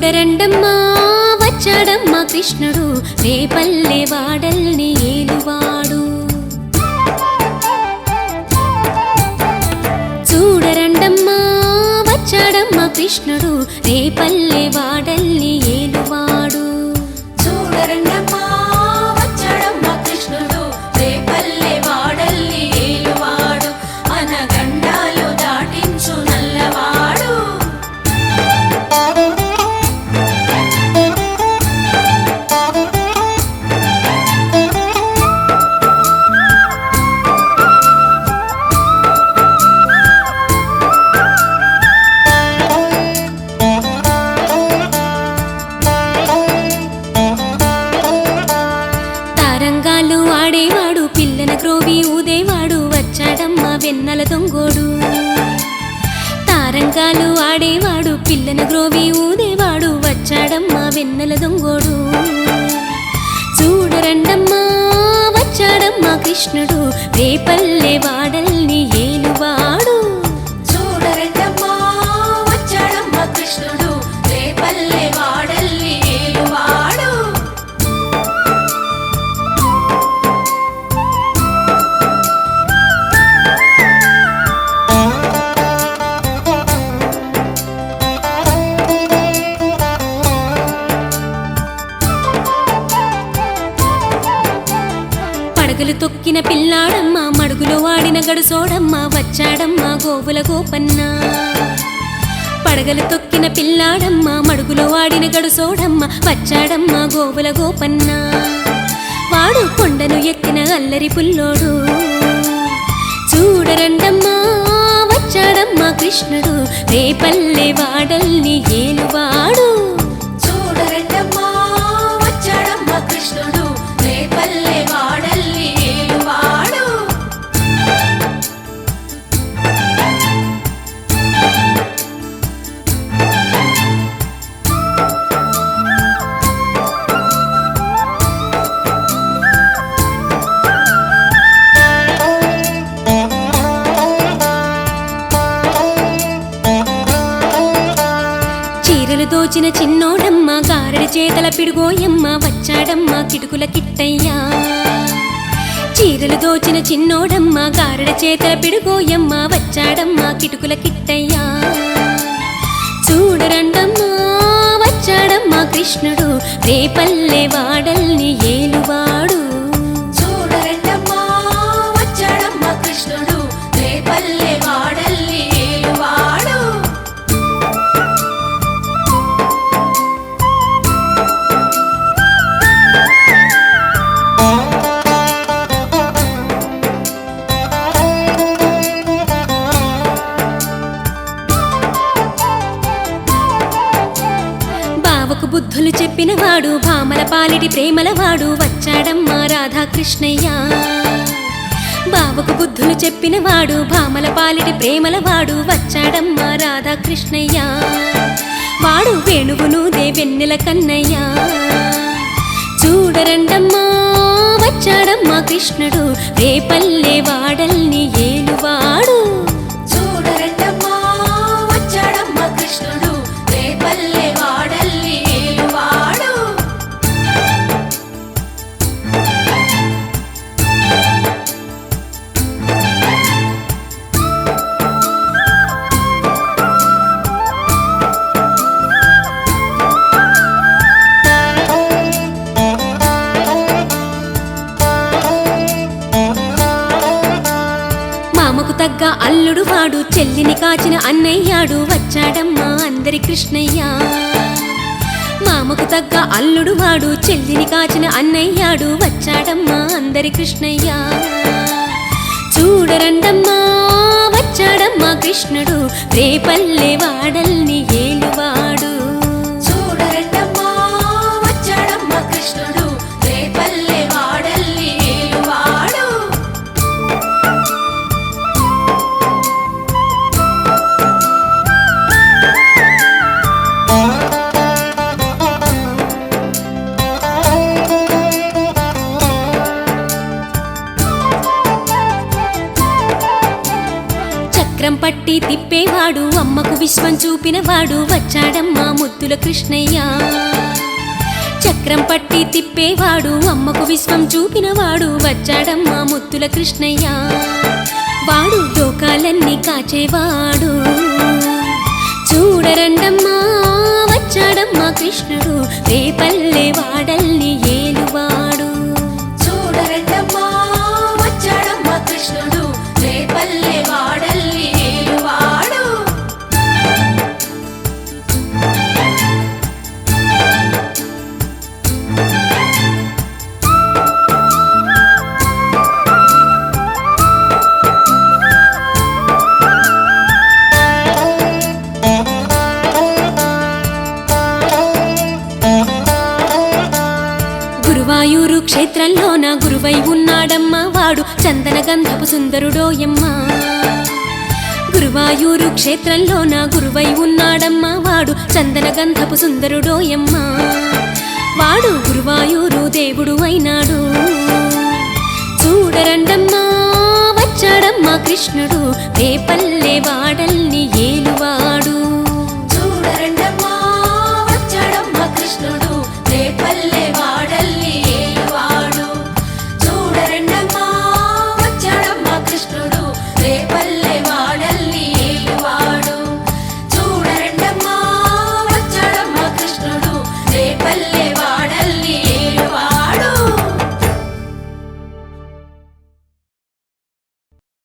చూడరండమ్మా వచ్చాడమ్మా కృష్ణుడు రేపల్లె వాడల్ని ఏలువాడు. చూడరండమ్మా వచ్చాడమ్మా కృష్ణుడు రేపల్లె వాడల్ని ఏలువాడు. చూడరండమ్మా వచ్చాడమ్మా కృష్ణుడు రేపల్లె వాడల్ని ఏలువాడు. అనగండాలు దాటించు నల్లవాడు. తారంగాలు ఆడేవాడు పిల్లన క్రోవి ఊదేవాడు వచ్చాడమ్మా వెన్నెల దొంగోడు. తారంగాలు ఆడేవాడు పిల్లన గ్రోవి ఊదేవాడు వచ్చాడమ్మా వెన్నెల దొంగోడు. చూడరండమ్మా వచ్చాడమ్మా కృష్ణుడు రేపల్లె వాడల్ని ఏలువాడు. చూడరండమ్మా వచ్చాడమ్మా కృష్ణుడు రేపల్లె వాడల్ని ఏలువాడు. పడగలు తొక్కిన పిల్లాడమ్మా మడుగులో వాడిన గడుసోడమ్మా వచ్చాడమ్మా గోవుల గోపన్న. పడగలు తొక్కిన పిల్లాడమ్మా మడుగులో వాడిన గడుసోడమ్మా వచ్చాడమ్మా గోవుల గోపన్న. వాడు కొండను ఎక్కిన అల్లరి పుల్లోడు. చూడరండమ్మా వచ్చాడమ్మా కృష్ణుడు రేపల్లె వాడల్ని ఏలువాడు. చూడరండమ్మా వచ్చాడమ్మా కృష్ణుడు రేపల్లె వాడల్ని ఏలువాడు. చీరలు దోచిన చిన్నోడమ్మ గారడి చేతల పిడుగోయమ్మ వచ్చాడమ్మా కిటుకుల కిట్టయ్యా. చీరలు దోచిన చిన్నోడమ్మ గారడి చేతల పిడుగోయమ్మ వచ్చాడమ్మా కిటుకుల కిట్టయ్యా. చూడరండమ్మా వచ్చాడమ్మా కృష్ణుడు రేపల్లె వాడల్ని ఏలువాడు. చూడరండమ్మా వచ్చాడమ్మా కృష్ణుడు రేపల్లె వాడల్ని ఏలువాడు. బావకు బుద్ధులు చెప్పినవాడు భామల పాలిటి ప్రేమలవాడు వచ్చాడమ్మా రాధాకృష్ణయ్య. బావకు బుద్ధులు చెప్పినవాడు భామల పాలిటి ప్రేమలవాడు వచ్చాడమ్మా రాధాకృష్ణయ్య. వాడు వేణువును వెన్నెల కన్నయ్య. చూడరండమ్మా వచ్చాడమ్మా కృష్ణుడు రేపల్లె వాడల్ని ఏలువాడు. చూడరండమ్మా వచ్చాడమ్మా కృష్ణుడు రేపల్లె వాడల్ని ఏలువాడు. మామకు తగ్గ అల్లుడు వాడు చెల్లిని కాచిన అన్నయ్యాడు వచ్చాడమ్మా అందరి కృష్ణయ్య. మామకు తగ్గ అల్లుడు వాడు చెల్లిని కాచిన అన్నయ్యాడు వచ్చాడమ్మా అందరి కృష్ణయ్య. చూడరండమ్మా వచ్చాడమ్మా కృష్ణుడు రేపల్లె వాడల్ని ఏలువాడు. చూడరండమ్మా వచ్చాడమ్మా కృష్ణుడు రేపల్లె వాడల్ని ఏలువాడు. చక్రం పట్టి తిప్పి తిప్పేవాడు అమ్మకు విశ్వం చూపినవాడు వచ్చాడమ్మా ముద్దుల కృష్ణయ్య చక్రం పట్టి తిప్పేవాడు అమ్మకు విశ్వం చూపినవాడు వచ్చాడమ్మా ముద్దుల కృష్ణయ్య వాడు లోకాలన్నీ కాచేవాడు చూడరండమ్మా వచ్చాడమ్మా కృష్ణుడు రేపల్లె వాడల్ని ఏలువాడు చూడరండమ్మా వచ్చాడమ్మా కృష్ణుడు రేపల్లె వాడల్ని ఏలువాడు గురువాయూరు క్షేత్రంలోన గురువై ఉన్నాడమ్మా వాడు చందన గంధపు సుందరుడోయమ్మా గురువాయూరు క్షేత్రంలోన గురువై ఉన్నాడమ్మా వాడు చందన గంధపు సుందరుడోయమ్మా వాడు గురువాయూరు దేవుడు అయినాడు చూడరండమ్మా వచ్చాడమ్మా కృష్ణుడు రేపల్లె వాడల్ని ఏలు